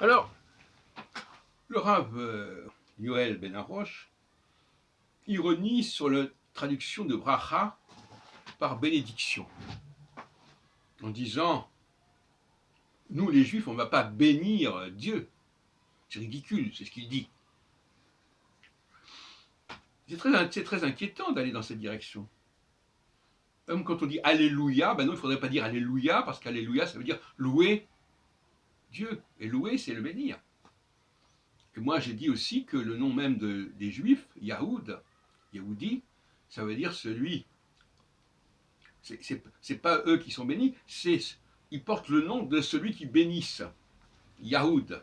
Alors, le Rav Yoel Ben Arosh ironise sur la traduction de bracha par bénédiction, en disant, nous les Juifs, on ne va pas bénir Dieu. C'est ridicule, c'est ce qu'il dit. C'est très inquiétant d'aller dans cette direction. Comme quand on dit Alléluia, ben non, il ne faudrait pas dire Alléluia, parce qu'Alléluia, ça veut dire louer Dieu. Et louer, c'est le bénir. Et moi, j'ai dit aussi que le nom même des Juifs, Yahoud, Yahoudi, ça veut dire celui. C'est pas eux qui sont bénis, ils portent le nom de celui qui bénisse. Yahoud,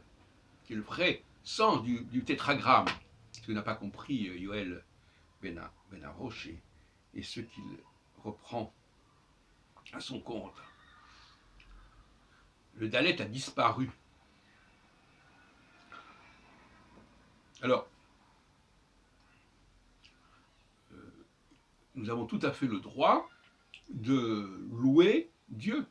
qui est le vrai sens du tétragramme. Ce que n'a pas compris Yoel Ben Arosh et ce qu'il reprend à son compte. Le Dalet a disparu. Alors, nous avons tout à fait le droit de louer Dieu,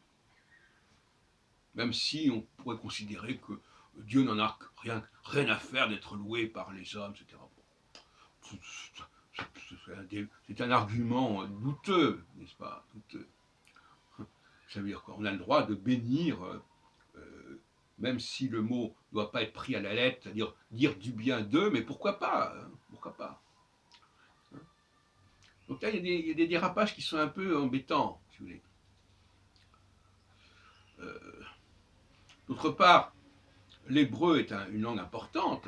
même si on pourrait considérer que Dieu n'en a rien à faire d'être loué par les hommes, etc. C'est un argument douteux, n'est-ce pas, douteux. Ça veut dire quoi? On a le droit de bénir, même si le mot ne doit pas être pris à la lettre, c'est-à-dire dire du bien d'eux, mais pourquoi pas, hein, pourquoi pas. Donc là, il y a des dérapages qui sont un peu embêtants, si vous voulez. D'autre part, l'hébreu est une langue importante.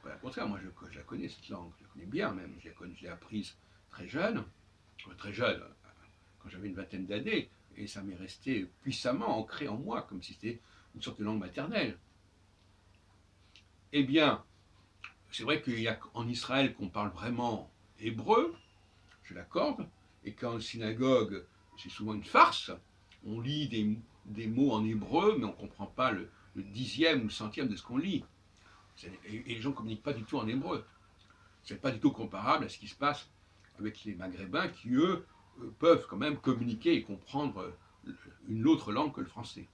Pas le contraire, moi je la connais cette langue, je la connais bien même, je l'ai apprise très jeune, quand j'avais une vingtaine d'années, et ça m'est resté puissamment ancré en moi, comme si c'était une sorte de langue maternelle. Eh bien, c'est vrai qu'il y a en Israël qu'on parle vraiment hébreu, je l'accorde, et qu'en synagogue, c'est souvent une farce. On lit des mots en hébreu, mais on ne comprend pas le dixième ou le centième de ce qu'on lit. Et les gens ne communiquent pas du tout en hébreu. Ce n'est pas du tout comparable à ce qui se passe avec les Maghrébins qui, eux, peuvent quand même communiquer et comprendre une autre langue que le français.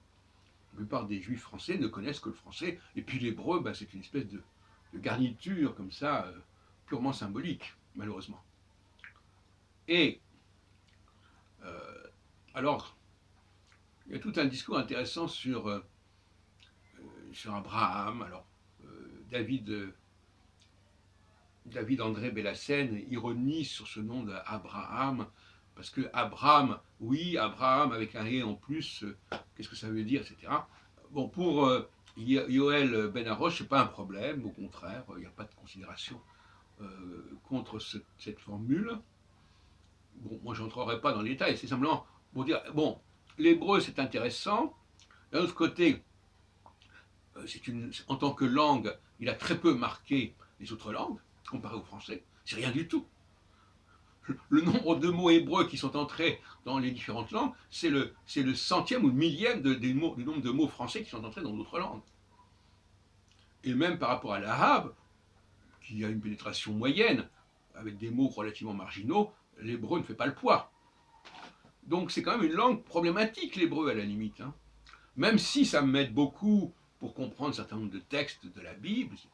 La plupart des juifs français ne connaissent que le français, et puis l'hébreu, ben, c'est une espèce de garniture comme ça, purement symbolique, malheureusement. Et alors, il y a tout un discours intéressant sur Abraham. Alors, David André Bellassène ironise sur ce nom d'Abraham, parce que Abraham, oui, Abraham avec un « et » en plus, qu'est-ce que ça veut dire, etc. Bon, pour Yoel Ben Arosh, ce n'est pas un problème, au contraire, il n'y a pas de considération contre cette formule. Bon, moi, je n'entrerai pas dans les détails, c'est simplement pour dire, bon, l'hébreu, c'est intéressant. D'un autre côté, en tant que langue, il a très peu marqué les autres langues, comparé au français. C'est rien du tout. Le nombre de mots hébreux qui sont entrés dans les différentes langues, c'est le centième ou le millième du nombre de mots français qui sont entrés dans d'autres langues. Et même par rapport à l'arabe, qui a une pénétration moyenne, avec des mots relativement marginaux, l'hébreu ne fait pas le poids. Donc c'est quand même une langue problématique, l'hébreu, à la limite. Hein. Même si ça m'aide beaucoup pour comprendre un certain nombre de textes de la Bible, etc.,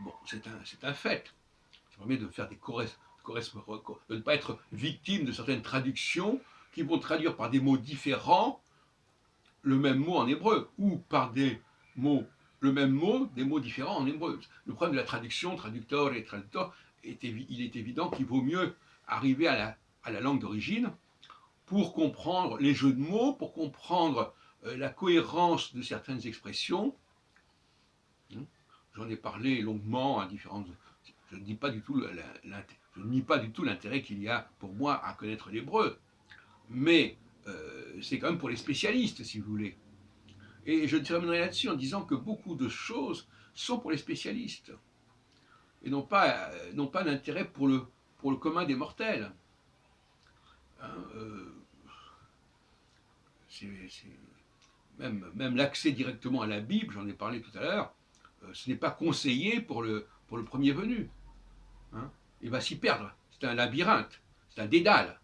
bon, c'est un fait. Ça permet de faire de ne pas être victime de certaines traductions qui vont traduire par des mots différents le même mot en hébreu, ou par le même mot, des mots différents en hébreu. Le problème de la traduction, traducteur et traducteur, il est évident qu'il vaut mieux arriver à la langue d'origine pour comprendre les jeux de mots, pour comprendre la cohérence de certaines expressions. J'en ai parlé longuement à différentes. Je ne nie pas du tout l'intérêt qu'il y a pour moi à connaître l'hébreu, mais c'est quand même pour les spécialistes, si vous voulez. Et je terminerai là-dessus en disant que beaucoup de choses sont pour les spécialistes et n'ont pas d'intérêt pour le commun des mortels. Hein, même l'accès directement à la Bible, j'en ai parlé tout à l'heure, ce n'est pas conseillé pour le premier venu. Hein. Il va s'y perdre. C'est un labyrinthe, c'est un dédale.